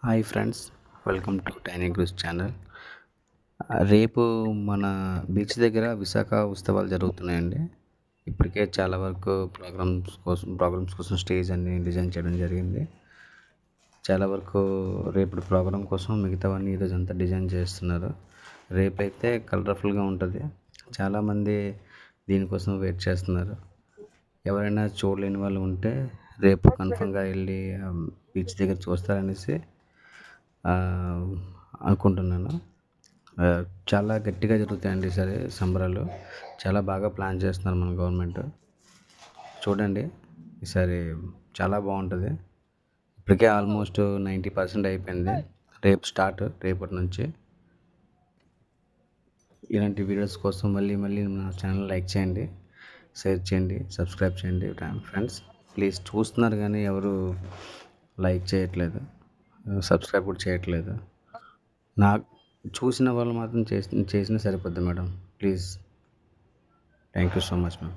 Hi friends, welcome to tiny grooves channel. రేపు మన beach దగ్గర విశాఖ ఉత్సవాలు జరుగుతున్నాయండి. ఇప్పటికే చాలా వరకు ప్రోగ్రామ్స్ కోసం స్టేజ్ అన్ని డిజైన్ చేయడం జరిగింది. చాలా వరకు రేపటి ప్రోగ్రాం కోసం మిగతావన్నీ ఈరోజంతా డిజైన్ చేస్తున్నారు. రేపైతే కలర్ఫుల్గా ఉంటుంది. చాలామంది దీనికోసం వెయిట్ చేస్తున్నారు. ఎవరైనా చూడలేని వాళ్ళు ఉంటే రేపు కన్ఫర్మ్గా వెళ్ళి బీచ్ దగ్గర చూస్తారనేసి అనుకుంటున్నాను. చాలా గట్టిగా జరుగుతాయండి ఈసారి సంబరాలు. చాలా బాగా ప్లాన్ చేస్తున్నారు మన గవర్నమెంట్. చూడండి, ఈసారి చాలా బాగుంటుంది. ఇప్పటికే ఆల్మోస్ట్ 90% అయిపోయింది. రేపు స్టార్ట్, రేపటి నుంచి. ఇలాంటి వీడియోస్ కోసం మళ్ళీ నా ఛానల్ లైక్ చేయండి, షేర్ చేయండి, సబ్స్క్రైబ్ చేయండి. ఫ్రెండ్స్, ప్లీజ్ చూస్తున్నారు కానీ ఎవరు లైక్ చేయట్లేదు, సబ్స్క్రైబ్ కూడా చేయట్లేదు. నాకు చూసిన వాళ్ళు మాత్రం చేసినా సరిపోద్ది madam. Please, thank you so much ma'am.